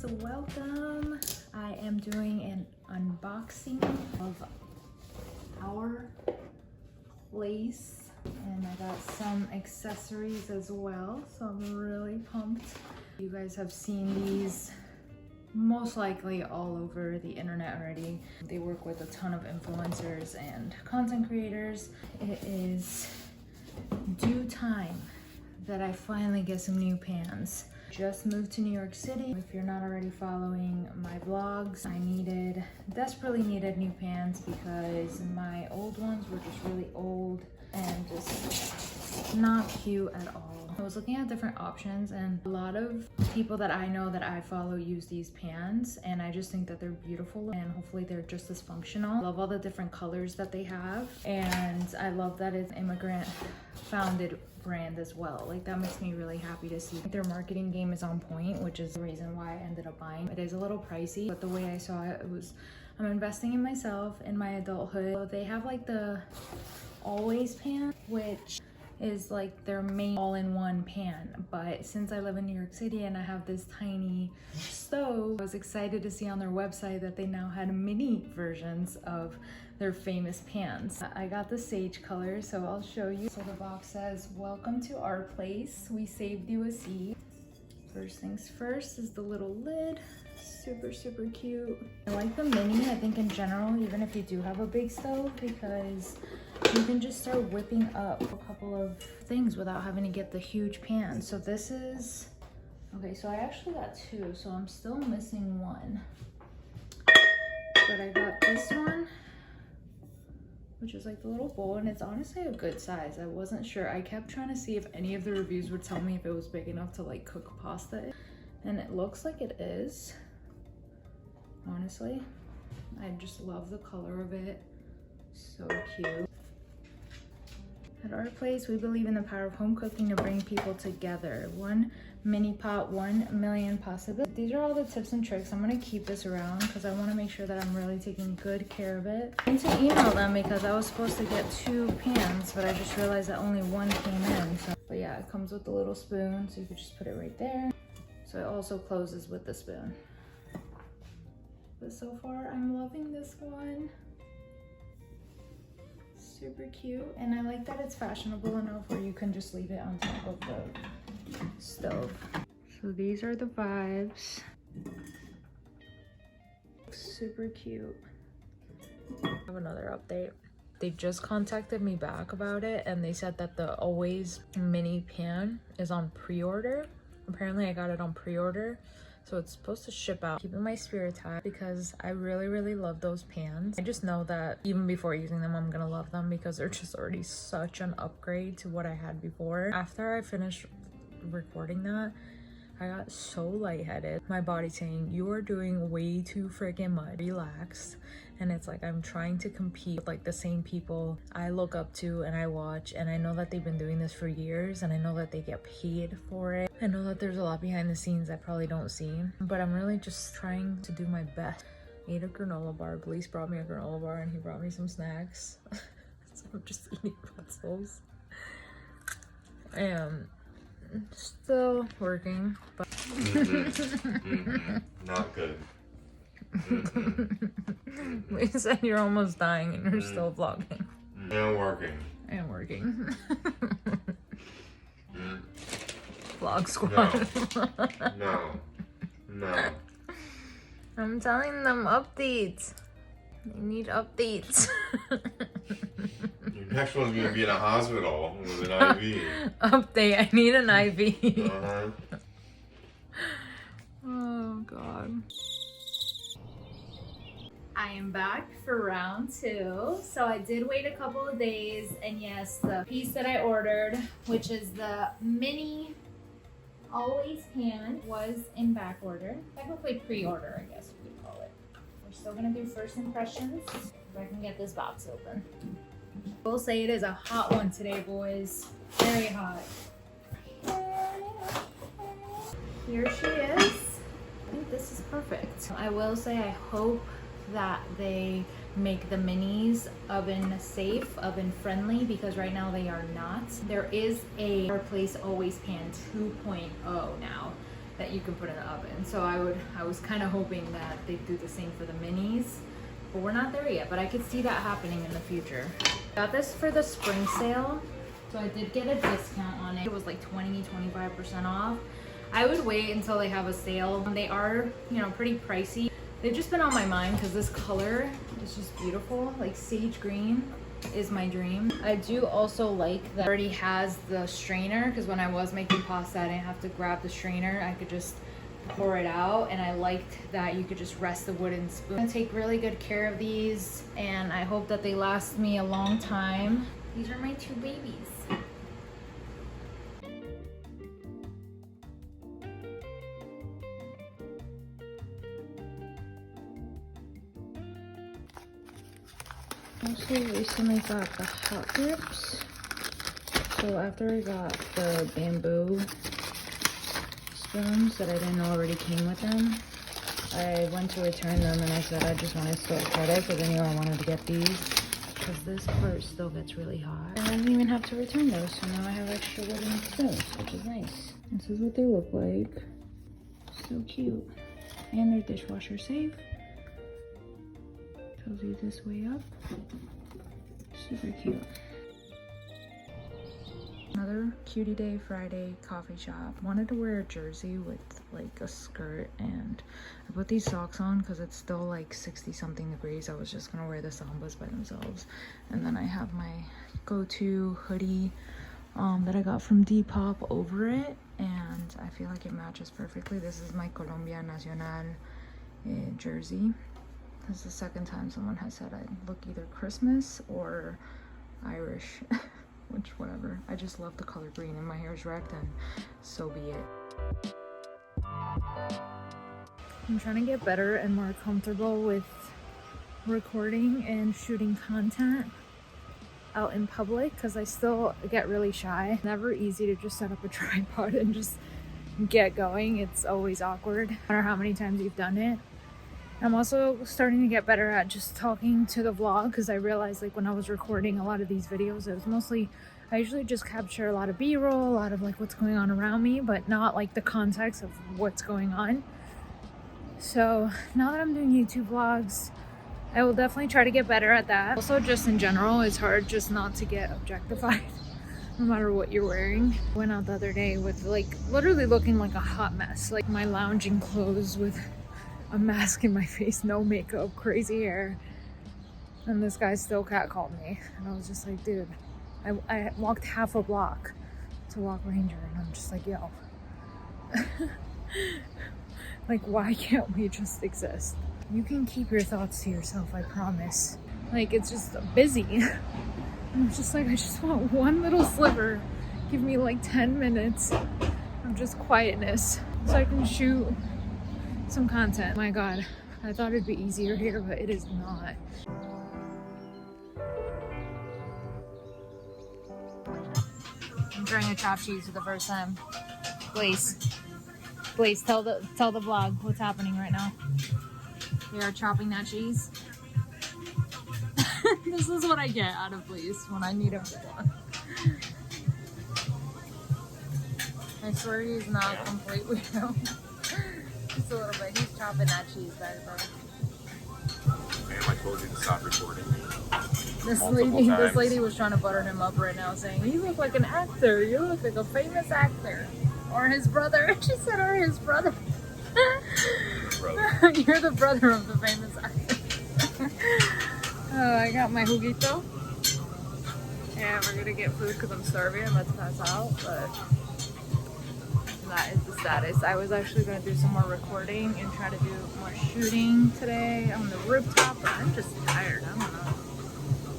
guys, welcome. I am doing an unboxing of our Bleace, and I got some accessories as well, so I'm really pumped. You guys have seen these most likely all over the internet already. They work with a ton of influencers and content creators. It is due time that I finally get some new pants. Just moved to New York City. If you're not already following my vlogs, I desperately needed new pants because my old ones were just really old and just not cute at all. I was looking at different options, and a lot of people that I know that I follow use these pants, and I just think that they're beautiful and hopefully they're just as functional. I love all the different colors that they have, and I love that it's immigrant founded brand as well. Like, that makes me really happy to see. Their marketing game is on point, which is the reason why I ended up buying. It is a little pricey, but the way I saw it, I'm investing in myself, in my adulthood. So they have like the Always pan, which is like their main all-in-one pan, but since I live in New York City and I have this tiny stove, I was excited to see on their website that they now had mini versions of their famous pans. I got the sage color, so I'll show you. So the box says, "Welcome to our place. We saved you a seat." First things first is the little lid. Super cute. I like the mini, I think, in general, even if you do have a big stove, because you can just start whipping up a couple of things without having to get the huge pan. So this is, okay, so I actually got two, so I'm still missing one. But I got this one, which is like the little bowl, and it's honestly a good size. I wasn't sure. I kept trying to see if any of the reviews would tell me if it was big enough to like cook pasta in, and it looks like it is. Honestly, I just love the color of it. So cute. At our place, we believe in the power of home cooking to bring people together. One mini pot, 1 million possibilities. These are all the tips and tricks. I'm gonna keep this around because I want to make sure that I'm really taking good care of it. I need to email them because I was supposed to get 2 pans, but I just realized that only 1 came in. So, but yeah, it comes with a little spoon, so you could just put it right there. So it also closes with the spoon. But so far, I'm loving this one. Super cute, and I like that it's fashionable enough where you can just leave it on top of the stove. So these are the vibes. Super cute. I have another update. They just contacted me back about it, and they said that the Always mini pan is on pre-order. Apparently I got it on pre-order, so it's supposed to ship out. Keeping my spirits high because I really love those pans. I just know that even before using them, I'm gonna love them because they're just already such an upgrade to what I had before. After I finished recording that, I got so lightheaded. My body saying, "You are doing way too freaking much. Relax." And it's like I'm trying to compete with like the same people I look up to and I watch, and I know that they've been doing this for years, and I know that they get paid for it. I know that there's a lot behind the scenes I probably don't see, but I'm really just trying to do my best. Ate a granola bar. Bleace brought me a granola bar, and he brought me some snacks. So I'm just eating pretzels. And still working, but not good. You said you're almost dying and you're still vlogging. And working. And working. Vlog squad. No. I'm telling them updates. They need updates. Your next one's gonna be in a hospital with an IV. Update, I need an IV. Uh-huh. Oh god. I am back for round 2. So I did wait a couple of days, and yes, the piece that I ordered, which is the mini Always pan, was in back order. Technically pre-order, I guess you could call it. We're still gonna do first impressions if I can get this box open. We'll say it is a hot one today, boys. Very hot. Here she is. I think this is perfect. I will say I hope that they make the minis oven safe, oven friendly, because right now they are not. There is a Our Place Always Pan 2.0 now, that you can put in the oven. So I was kind of hoping that they'd do the same for the minis, but we're not there yet, but I could see that happening in the future. Got this for the spring sale, so I did get a discount on it. It was like 20-25% off. I would wait until they have a sale. They are, you know, pretty pricey. They've just been on my mind because this color is just beautiful. Like sage green is my dream. I do also like that it already has the strainer, because when I was making pasta, I didn't have to grab the strainer. I could just pour it out, and I liked that you could just rest the wooden spoon. I'm gonna take really good care of these, and I hope that they last me a long time. These are my 2 babies. Also recently got the hot grips. So after I got the bamboo spoons that I didn't know already came with them, I went to return them and I said I just wanted to store credit because I knew I wanted to get these because this part still gets really hot. And I didn't even have to return those, so now I have extra wooden spoons, which is nice. This is what they look like. So cute. And they're dishwasher safe. Tells you this way up. Super cute. Another cutie day Friday coffee shop. Wanted to wear a jersey with like a skirt, and I put these socks on because it's still like 60 something degrees. I was just gonna wear the Sambas by themselves, and then I have my go-to hoodie that I got from Depop over it, and I feel like it matches perfectly. This is my Colombia Nacional jersey. This is the second time someone has said I look either Christmas or Irish, which whatever. I just love the color green and my hair is wrecked, and so be it. I'm trying to get better and more comfortable with recording and shooting content out in public because I still get really shy. Never easy to just set up a tripod and just get going. It's always awkward, no matter how many times you've done it. I'm also starting to get better at just talking to the vlog because I realized like when I was recording a lot of these videos, it was mostly, I usually just capture a lot of b-roll, a lot of like what's going on around me, but not like the context of what's going on. So now that I'm doing YouTube vlogs, I will definitely try to get better at that. Also just in general, it's hard just not to get objectified no matter what you're wearing. I went out the other day with like literally looking like a hot mess, like my lounging clothes with a mask in my face, no makeup, crazy hair, and this guy still catcalled me, and I was just like, dude, I walked half a block to walk Ranger, and I'm just like, yo, like, why can't we just exist? You can keep your thoughts to yourself, I promise. Like, it's just busy. I'm just like, I just want one little sliver. Give me like 10 minutes of just quietness so I can shoot some content. My god, I thought it'd be easier here, but it is not. I'm trying a chopped cheese for the first time. Bleace, tell the vlog what's happening right now. We are chopping that cheese. This is what I get out of Bleace when I need a vlog. I swear he's not completely weirdo. Just a little bit. He's chopping that cheese back, bro. Damn, I told you to stop recording me. This lady was trying to butter him up right now, saying, "You look like an actor. You look like a famous actor, or his brother." She said, "Or his brother." You're the brother of the famous actor. Oh, I got my juguito. Yeah, we're gonna get food because I'm starving. I'm about to pass out, but that is the status. I was actually going to do some more recording and try to do more shooting today on the rooftop, but I'm just tired. I don't know.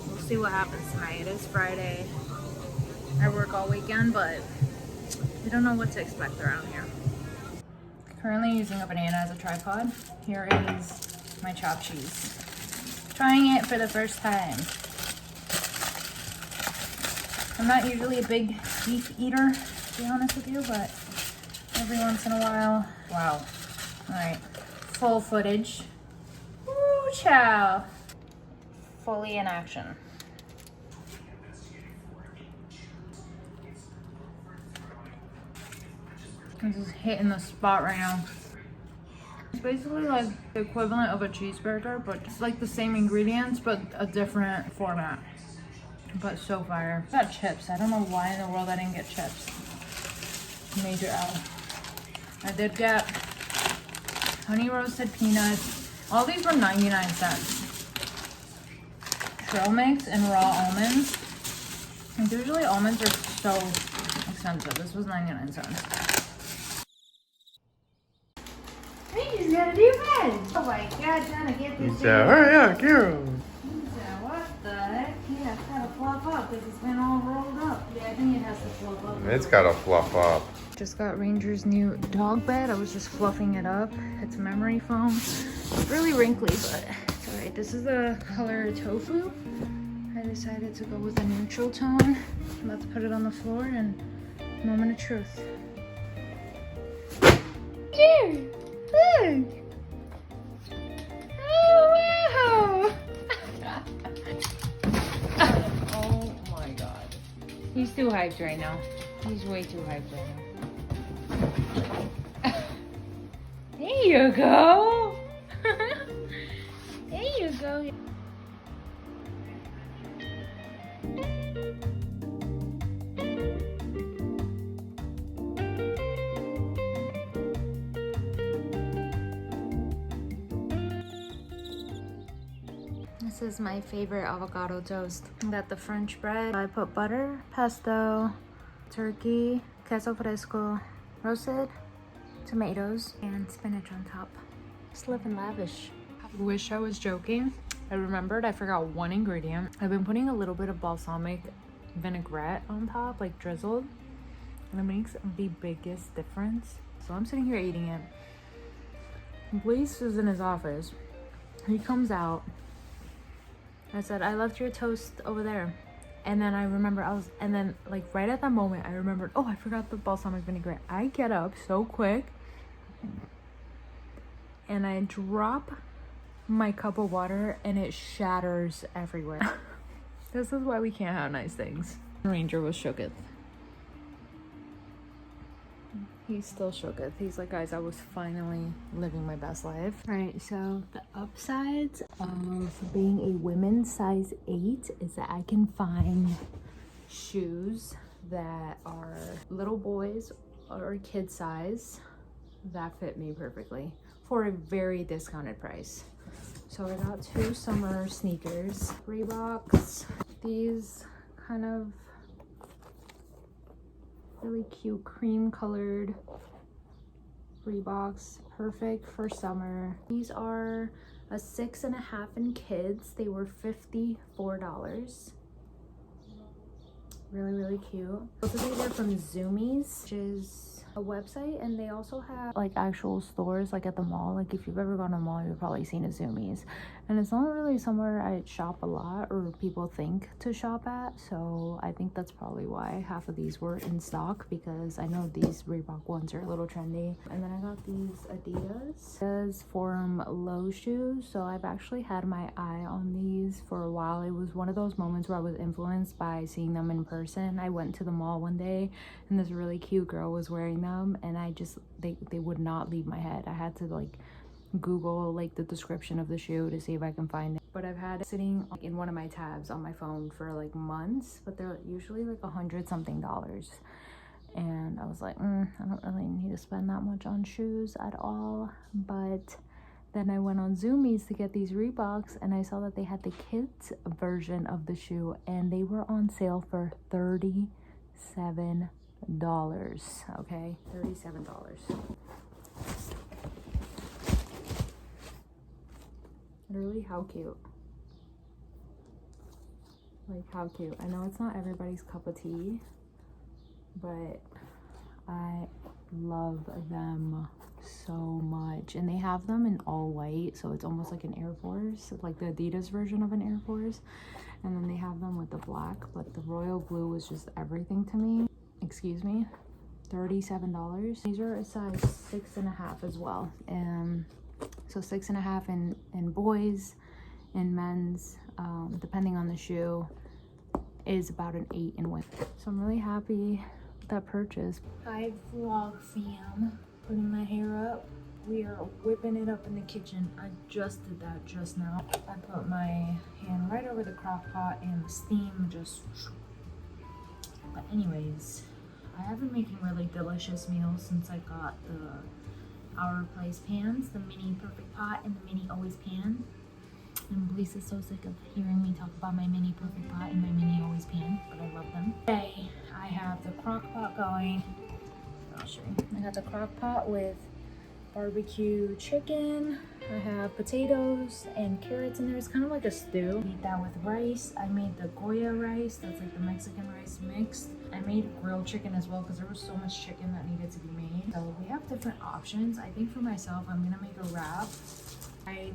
We'll see what happens tonight. It is Friday. I work all weekend, but we don't know what to expect around here. Currently using a banana as a tripod. Here is my chopped cheese. Trying it for the first time. I'm not usually a big beef eater, to be honest with you, but every once in a while. Wow. Alright. Full footage. Woo, chow. Fully in action. This is hitting the spot right now. It's basically like the equivalent of a cheeseburger, but it's like the same ingredients, but a different format. But so fire. I got chips. I don't know why in the world I didn't get chips. Major L. I did get honey roasted peanuts. All these were 99 cents. Trail mix and raw almonds. And usually almonds are so expensive. This was 99 cents. We just gotta do bed. Oh my god, trying to get this thing. Hurry up, Karol. What the heck? Yeah, it's gotta fluff up because it's been all rolled up. Yeah, I think it has to fluff up. It's gotta fluff up. Just got Ranger's new dog bed. I was just fluffing it up. It's memory foam. It's really wrinkly, but it's alright. This is the color tofu. I decided to go with a neutral tone. I'm about to put it on the floor and moment of truth. Here! Look! Oh, wow! Oh my god. He's too hyped right now. He's way too hyped right now. There you go. There you go. This is my favorite avocado toast. I got the French bread. I put butter, pesto, turkey, queso fresco, roasted tomatoes, and spinach on top. Just living lavish. I wish I was joking. I remembered I forgot one ingredient. I've been putting a little bit of balsamic vinaigrette on top, like drizzled, and it makes the biggest difference. So I'm sitting here eating it. Bleace is in his office. He comes out. I said, I left your toast over there. And then I remember and then like right at that moment, I remembered, oh, I forgot the balsamic vinaigrette. I get up so quick and I drop my cup of water and it shatters everywhere. This is why we can't have nice things. Ranger was shooketh. He's still shooketh. He's like, guys, I was finally living my best life. All right, so the upsides of being a women's size 8 is that I can find shoes that are little boys or kid size that fit me perfectly for a very discounted price. So I got 2 summer sneakers, Reeboks. These kind of really cute cream colored Reeboks, perfect for summer. These are a 6.5 in kids. They were $54. Really cute. Both of these are from Zoomies, which is a website, and they also have like actual stores like at the mall. Like if you've ever gone to a mall, you've probably seen a Zoomies, and it's not really somewhere I shop a lot or people think to shop at. So I think that's probably why half of these were in stock, because I know these Reebok ones are a little trendy. And then I got these Adidas Forum low shoes. So I've actually had my eye on these for a while. It was one of those moments where I was influenced by seeing them in person. I went to the mall one day and this really cute girl was wearing them, and I just they would not leave my head. I had to like Google like the description of the shoe to see if I can find it. But I've had it sitting in one of my tabs on my phone for like months, but they're usually like $100-something. And I was like, I don't really need to spend that much on shoes at all. But then I went on Zoomies to get these Reeboks, and I saw that they had the kids version of the shoe, and they were on sale for $37. Okay, $37. Literally, how cute. Like, how cute. I know it's not everybody's cup of tea, but I love them so much. And they have them in all white, so it's almost like an Air Force, like the Adidas version of an Air Force. And then they have them with the black, but the royal blue was just everything to me. Excuse me. $37. These are a size 6.5 as well. So 6.5 in boys, in men's, depending on the shoe, is about an 8 in women. So I'm really happy that purchase. Hi vlog fam, putting my hair up. We are whipping it up in the kitchen. I just did that just now. I put my hand right over the crock pot and the steam just. But anyways, I have been making really delicious meals since I got the Our Place pans, the mini perfect pot and the mini always pan. And Bleace is so sick of hearing me talk about my mini perfect pot and my mini always pan, but I love them. Today, I have the crock pot going. I'll show you. I got the crock pot with barbecue chicken. I have potatoes and carrots in there. It's kind of like a stew. Eat that with rice. I made the Goya rice. That's like the Mexican rice mixed. I made grilled chicken as well because there was so much chicken that needed to be made. So we have different options. I think for myself, I'm gonna make a wrap. I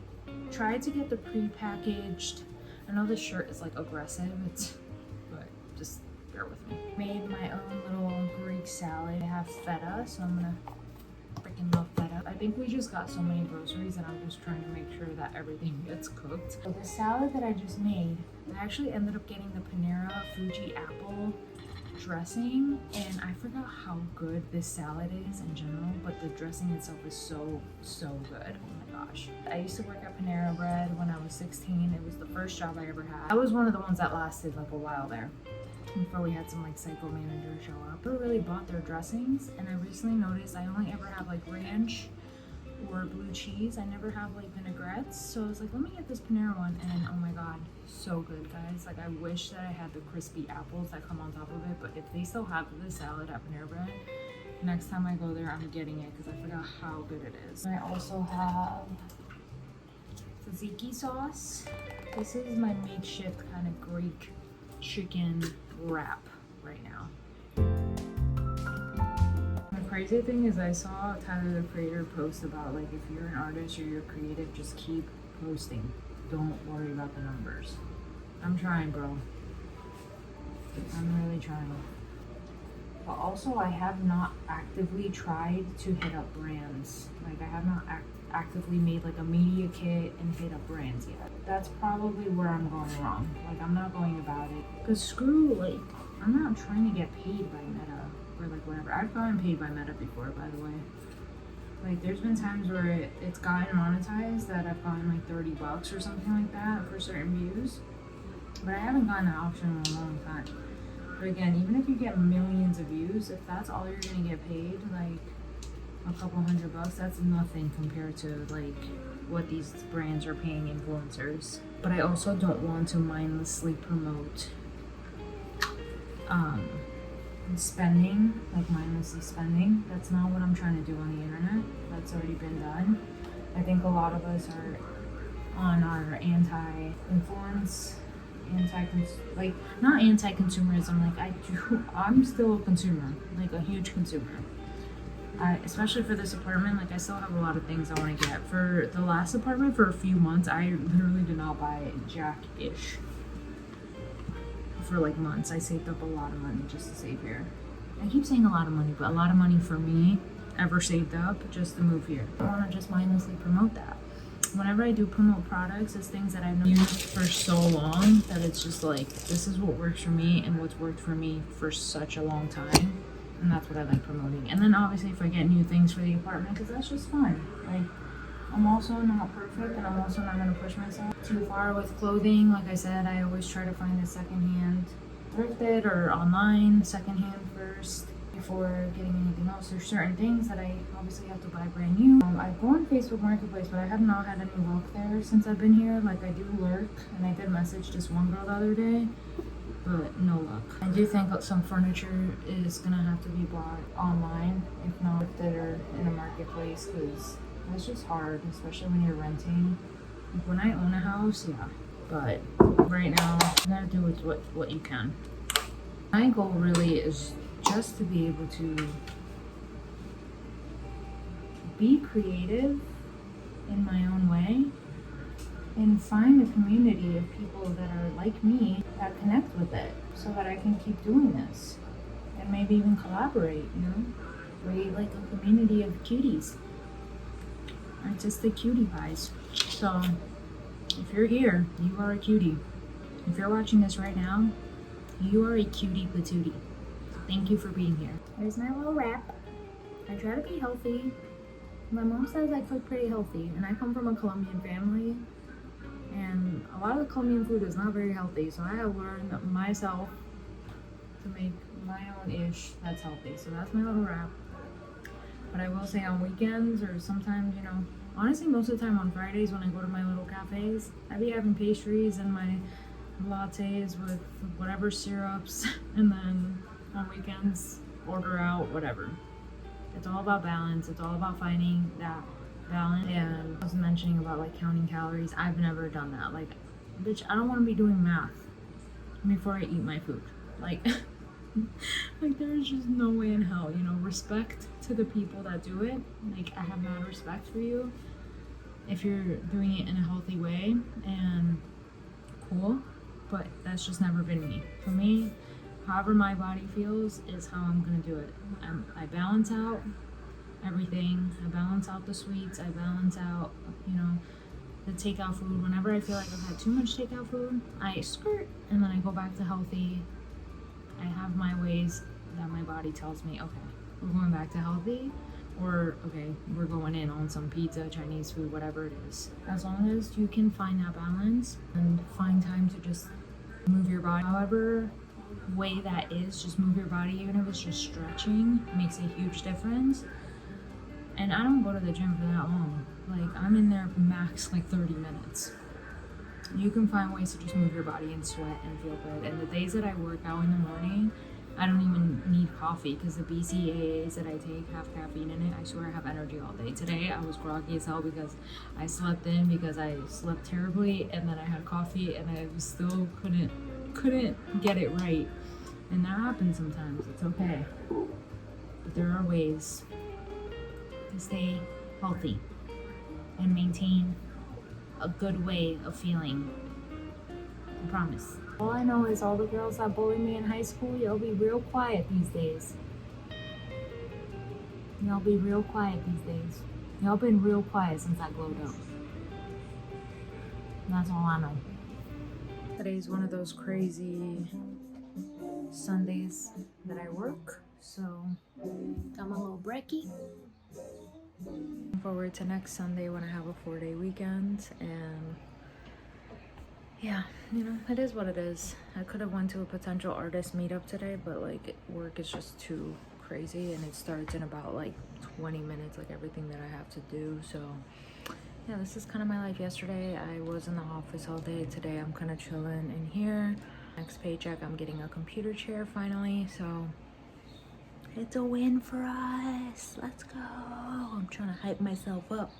tried to get the pre-packaged. I know this shirt is like aggressive, but just bear with me. Made my own little Greek salad. I have feta, so I'm gonna freaking love feta. I think we just got so many groceries and I'm just trying to make sure that everything gets cooked. So the salad that I just made, I actually ended up getting the Panera Fuji apple dressing, and I forgot how good this salad is in general, but the dressing itself is so good. Oh my gosh. I used to work at Panera Bread when I was 16. It was the first job I ever had. I was one of the ones that lasted like a while there before we had some like psycho managers show up. I never really bought their dressings, and I recently noticed I only ever have like ranch or blue cheese. I never have like vinaigrettes, so I was like, let me get this Panera one, and oh my god, so good, guys. Like, I wish that I had the crispy apples that come on top of it, but if they still have this salad at Panera Bread, next time I go there, I'm getting it because I forgot how good it is. I also have tzatziki sauce. This is my makeshift kind of Greek chicken wrap right now. The crazy thing is I saw Tyler the Creator post about like, if you're an artist or you're creative, just keep posting. Don't worry about the numbers. I'm trying, bro. I'm really trying. But also I have not actively tried to hit up brands. Like, I have not actively made like a media kit and hit up brands yet. That's probably where I'm going wrong. Like, I'm not going about it. Cause screw, like, I'm not trying to get paid by Meta or like whatever. I've gotten paid by Meta before, by the way. Like, there's been times where it's gotten monetized that I've gotten like $30 or something like that for certain views. But I haven't gotten that option in a long time. But again, even if you get millions of views, if that's all you're gonna get paid, like a couple $100, that's nothing compared to like what these brands are paying influencers. But I also don't want to mindlessly promote spending, like mindlessly spending. That's not what I'm trying to do on the internet. That's already been done. I think a lot of us are on our anti-influence, like not anti-consumerism. Like, I'm still a consumer, like a huge consumer. Especially for this apartment, like I still have a lot of things I want to get. For the last apartment, for a few months, I literally did not buy jack-ish. For like months, I saved up a lot of money just to save here. I keep saying a lot of money, but a lot of money for me ever saved up just to move here. I want to just mindlessly promote that. Whenever I do promote products, it's things that I've used for so long that it's just like, this is what works for me and what's worked for me for such a long time. And that's what I like promoting. And then obviously if I get new things for the apartment, because that's just fun. Like, I'm also not perfect, and I'm also not going to push myself too far with clothing. Like I said, I always try to find a secondhand, thrifted or online, secondhand first before getting anything else. There's certain things that I obviously have to buy brand new. I go on Facebook Marketplace, but I have not had any luck there since I've been here. Like, I do lurk, and I did message just one girl the other day, but no luck. I do think that some furniture is gonna have to be bought online, if not thrifted or in a marketplace, because that's just hard, especially when you're renting. Like, when I own a house, yeah, but right now you gotta do with what you can. My goal really is just to be able to be creative in my own way and find a community of people that are like me that connect with it, so that I can keep doing this and maybe even collaborate, you know, create like a community of cuties, artistic cutie pies. So if you're here, you are a cutie. If you're watching this right now, you are a cutie patootie. Thank you for being here. There's my little wrap. I try to be healthy. My mom says I cook pretty healthy, and I come from a Colombian family, and a lot of the Colombian food is not very healthy, so I have learned myself to make my own ish that's healthy. So that's my little wrap. But I will say on weekends, or sometimes, you know, honestly most of the time on Fridays when I go to my little cafes, I be having pastries and my lattes with whatever syrups, and then on weekends order out whatever. It's all about balance. It's all about finding that balance. And I was mentioning about like counting calories. I've never done that. Like, bitch, I don't want to be doing math before I eat my food. Like, like there's just no way in hell, you know. Respect to the people that do it. Like, I have mad respect for you if you're doing it in a healthy way and cool, but that's just never been me. For me, however my body feels is how I'm gonna do it. I balance out everything. I balance out the sweets. I balance out, you know, the takeout food. Whenever I feel like I've had too much takeout food, I skirt, and then I go back to healthy. I have my ways that my body tells me, okay, we're going back to healthy, or okay, we're going in on some pizza, Chinese food, whatever it is. As long as you can find that balance and find time to just move your body, however way that is, just move your body, even if it's just stretching, makes a huge difference. And I don't go to the gym for that long. Like, I'm in there max like 30 minutes. You can find ways to just move your body and sweat and feel good. And the days that I work out in the morning, I don't even need coffee because the BCAAs that I take have caffeine in it. I swear I have energy all day. Today I was groggy as hell because I slept in, because I slept terribly, and then I had coffee and I still couldn't get it right. And that happens sometimes. It's okay. But there are ways to stay healthy and maintain a good way of feeling. I promise. All I know is all the girls that bullied me in high school, y'all be real quiet these days. Y'all be real quiet these days. Y'all been real quiet since I glowed up. And that's all I know. Today's one of those crazy Sundays that I work, so I'm a little brekkie. Looking forward to next Sunday when I have a 4-day weekend, and yeah, you know, it is what it is. I could have went to a potential artist meetup today, but like work is just too crazy, and it starts in about like 20 minutes, like everything that I have to do. So yeah, this is kind of my life. Yesterday I was in the office all day. Today I'm kind of chilling in here. Next paycheck I'm getting a computer chair finally, so it's a win for us. Let's go. I'm trying to hype myself up.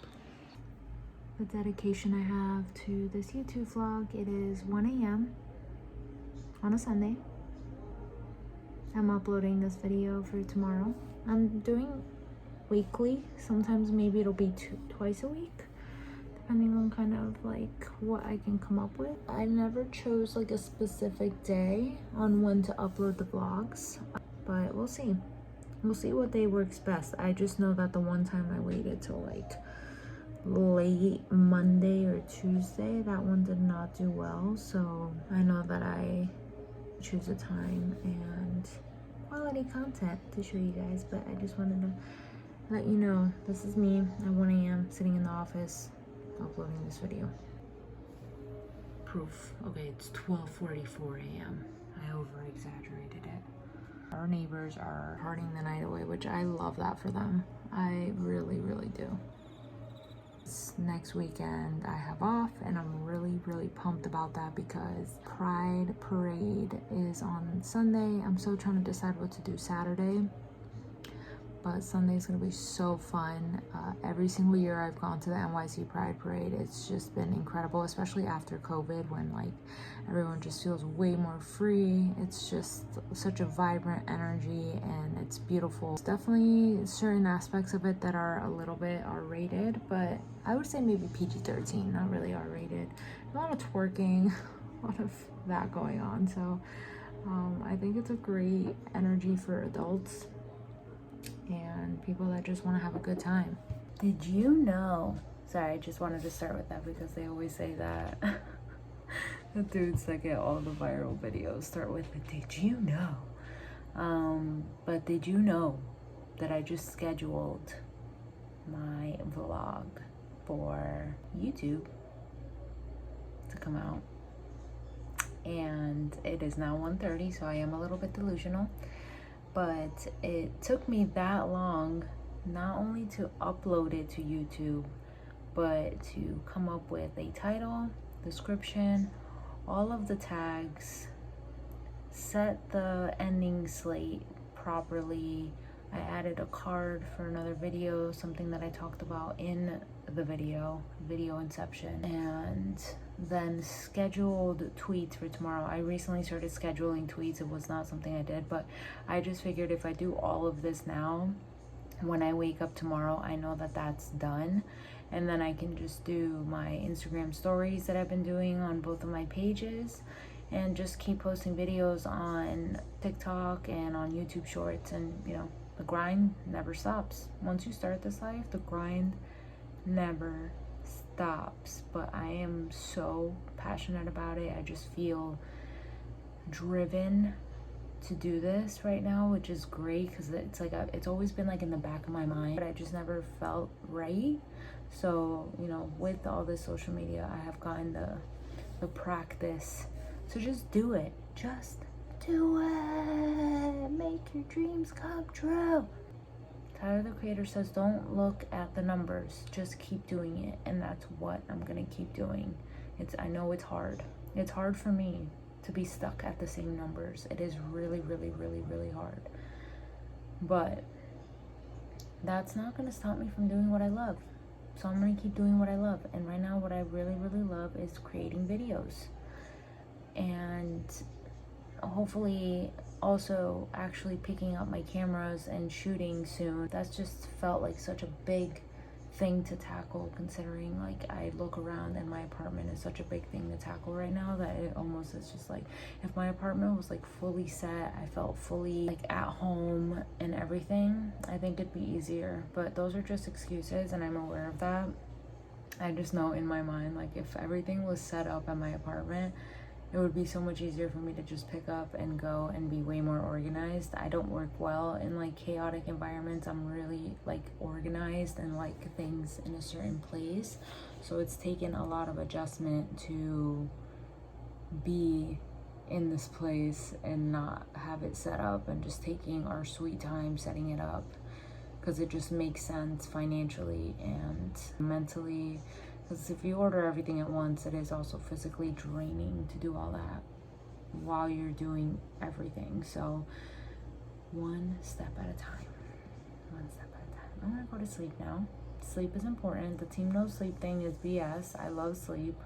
The dedication I have to this YouTube vlog, it is 1 a.m. on a Sunday. I'm uploading this video for tomorrow. I'm doing weekly. Sometimes maybe it'll be twice a week, depending on kind of like what I can come up with. I never chose like a specific day on when to upload the vlogs, but we'll see. We'll see what day works best. I just know that the one time I waited till like late Monday or Tuesday, that one did not do well. So I know that I choose a time and quality content to show you guys, but I just wanted to let you know this is me at 1 a.m. sitting in the office uploading this video. Proof. Okay, it's 12:44 a.m. I over-exaggerated it. Our neighbors are partying the night away, which I love that for them. I really, really do. Next weekend I have off, and I'm really, really pumped about that because Pride Parade is on Sunday. I'm still trying to decide what to do Saturday, but Sunday is going to be so fun. Every single year I've gone to the NYC Pride Parade, it's just been incredible, especially after COVID when like everyone just feels way more free. It's just such a vibrant energy and it's beautiful. There's definitely certain aspects of it that are a little bit R-rated, but I would say maybe PG-13, not really R-rated. A lot of twerking, a lot of that going on. So I think it's a great energy for adults and people that just want to have a good time. Did you know? Sorry, I just wanted to start with that because they always say that. The dudes that get all the viral videos start with, did you know But did you know that I just scheduled my vlog for YouTube to come out? And it is now 1:30, so I am a little bit delusional. But it took me that long not only to upload it to YouTube, but to come up with a title, description, all of the tags, set the ending slate properly. I added a card for another video, something that I talked about in the video inception, and then scheduled tweets for tomorrow. I recently started scheduling tweets. It was not something I did, but I just figured if I do all of this now, when I wake up tomorrow, I know that that's done, and then I can just do my Instagram stories that I've been doing on both of my pages, and just keep posting videos on TikTok and on YouTube Shorts. And you know, the grind never stops. Once you start this life, the grind never stops. But I am so passionate about it. I just feel driven to do this right now, which is great, because it's like it's always been like in the back of my mind, but I just never felt right. So you know, with all this social media, I have gotten the practice to just do it. Just do it. Make your dreams come true. Tyler the Creator says, don't look at the numbers, just keep doing it. And that's what I'm gonna keep doing. I know it's hard. It's hard for me to be stuck at the same numbers. It is really, really, really, really hard. But that's not gonna stop me from doing what I love. So I'm gonna keep doing what I love. And right now, what I really, really love is creating videos. And hopefully also actually picking up my cameras and shooting soon. That's just felt like such a big thing to tackle, considering like I look around and my apartment is such a big thing to tackle right now, that it almost is just like, if my apartment was like fully set, I felt fully like at home and everything, I think it'd be easier. But those are just excuses, and I'm aware of that. I just know in my mind, like if everything was set up at my apartment, it would be so much easier for me to just pick up and go and be way more organized. I don't work well in like chaotic environments. I'm really like organized and like things in a certain place. So it's taken a lot of adjustment to be in this place and not have it set up, and just taking our sweet time setting it up, because it just makes sense financially and mentally. Because if you order everything at once, it is also physically draining to do all that while you're doing everything. So one step at a time. One step at a time. I'm gonna go to sleep now. Sleep is important. The team no sleep thing is BS. I love sleep.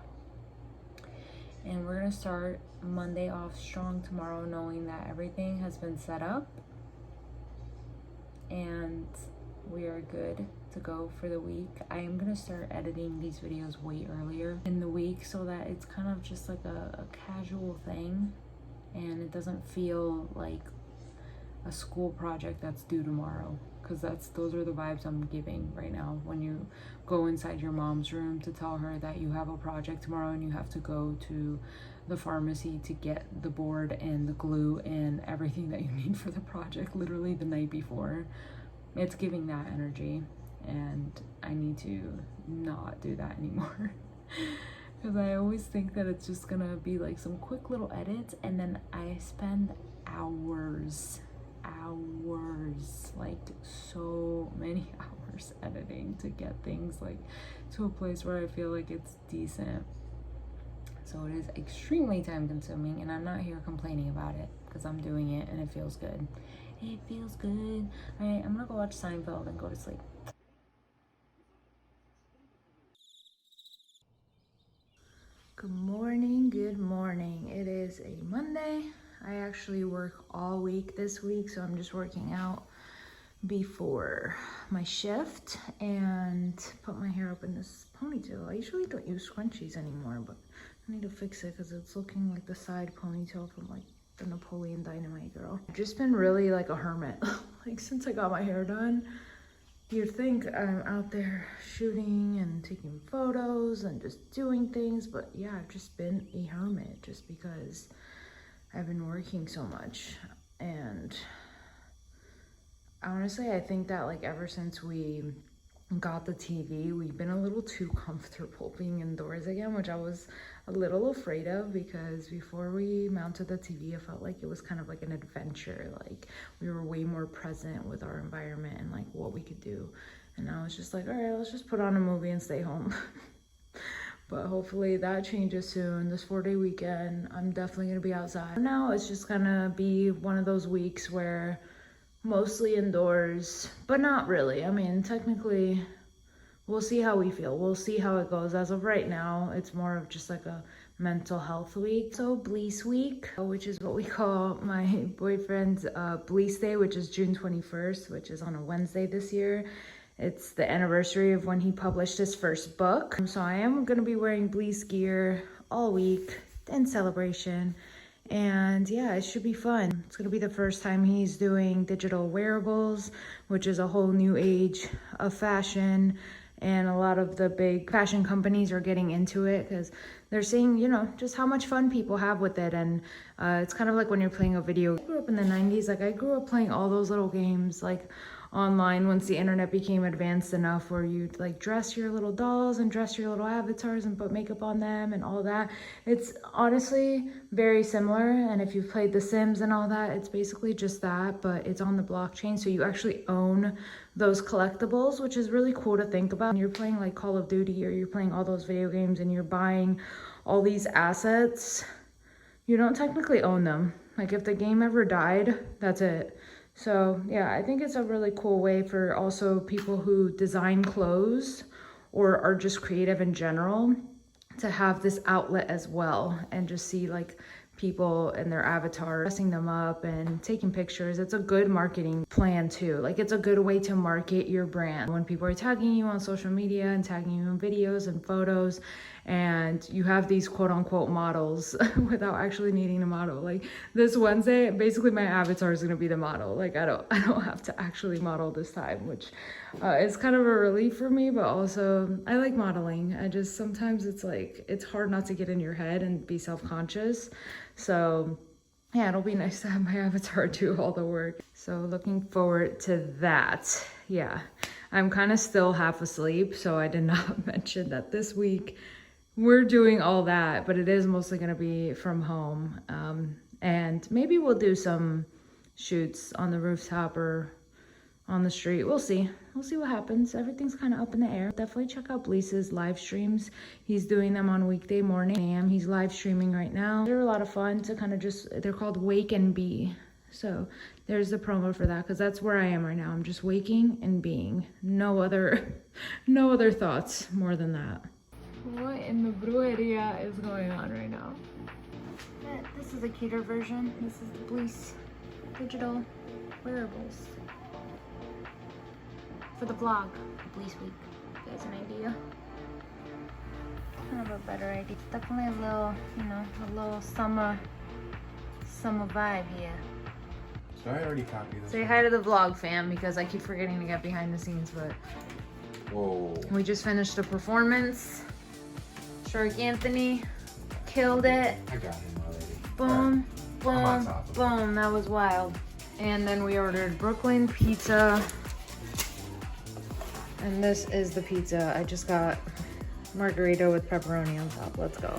And we're gonna start Monday off strong tomorrow, knowing that everything has been set up and we are good to go for the week. I am gonna start editing these videos way earlier in the week, so that it's kind of just like a casual thing, and it doesn't feel like a school project that's due tomorrow, because those are the vibes I'm giving right now. When you go inside your mom's room to tell her that you have a project tomorrow and you have to go to the pharmacy to get the board and the glue and everything that you need for the project literally the night before, it's giving that energy. And I need to not do that anymore, because I always think that it's just gonna be like some quick little edits, and then I spend hours, like so many hours editing to get things like to a place where I feel like it's decent. So it is extremely time consuming, and I'm not here complaining about it, because I'm doing it and it feels good. It feels good. All right, I'm gonna go watch Seinfeld and go to sleep. Good morning, good morning. It is a Monday. I actually work all week this week, so I'm just working out before my shift and put my hair up in this ponytail. I usually don't use scrunchies anymore, but I need to fix it because it's looking like the side ponytail from like the Napoleon Dynamite girl. I've just been really like a hermit. Like since I got my hair done, you'd think I'm out there shooting and taking photos and just doing things, but yeah, I've just been a hermit just because I've been working so much. And honestly, I think that like ever since we got the TV, we've been a little too comfortable being indoors again, which I was a little afraid of, because before we mounted the TV, I felt like it was kind of like an adventure. Like we were way more present with our environment and like what we could do. And I was just like, all right, let's just put on a movie and stay home. But hopefully that changes soon. This 4-day weekend, I'm definitely gonna be outside. Now it's just gonna be one of those weeks where mostly indoors, but not really. I mean, technically, we'll see how we feel. We'll see how it goes. As of right now, it's more of just like a mental health week. So Bleace week, which is what we call my boyfriend's Bleace day, which is June 21st, which is on a Wednesday this year. It's the anniversary of when he published his first book. So I am gonna be wearing Bleace gear all week in celebration. And yeah, it should be fun. It's gonna be the first time he's doing digital wearables, which is a whole new age of fashion. And a lot of the big fashion companies are getting into it because they're seeing, you know, just how much fun people have with it. And it's kind of like when you're playing a video. I grew up in the 90s. Like I grew up playing all those little games like online once the internet became advanced enough, where you'd like dress your little dolls and dress your little avatars and put makeup on them and all that. It's honestly very similar. And if you've played The Sims and all that, it's basically just that, but it's on the blockchain. So you actually own those collectibles, which is really cool to think about. When you're playing like Call of Duty or you're playing all those video games and you're buying all these assets, you don't technically own them. Like if the game ever died, that's it. So yeah, I think it's a really cool way for also people who design clothes or are just creative in general to have this outlet as well, and just see like people and their avatar, dressing them up and taking pictures. It's a good marketing plan too. Like it's a good way to market your brand. When people are tagging you on social media and tagging you in videos and photos, and you have these quote unquote models without actually needing a model. Like this Wednesday, basically my avatar is gonna be the model. Like I don't have to actually model this time, which is kind of a relief for me, but also I like modeling. I just, sometimes it's like, it's hard not to get in your head and be self-conscious. So yeah, it'll be nice to have my avatar do all the work. So looking forward to that. Yeah, I'm kind of still half asleep, so I did not mention that this week we're doing all that, but it is mostly gonna be from home. And maybe we'll do some shoots on the rooftop or on the street. We'll see. We'll see what happens. Everything's kind of up in the air. Definitely check out Bleace's live streams. He's doing them on weekday morning. He's live streaming right now. They're a lot of fun to kind of just, they're called Wake and Be. So there's the promo for that, because that's where I am right now. I'm just waking and being. No other thoughts more than that. What in the brujeria is going on right now? This is a cuter version. This is the Bleace digital wearables for the vlog, Bleace week. There's an idea. Kind of a better idea. Definitely a little, you know, a little summer vibe here. So I already copied this. Say hi to the vlog, fam, because I keep forgetting to get behind the scenes, but Whoa. We just finished a performance. Shark Anthony killed it. I got him already. Boom, I'm on boom, top of it. boom. That was wild. And then we ordered Brooklyn pizza. And this is the pizza. I just got margarita with pepperoni on top. Let's go.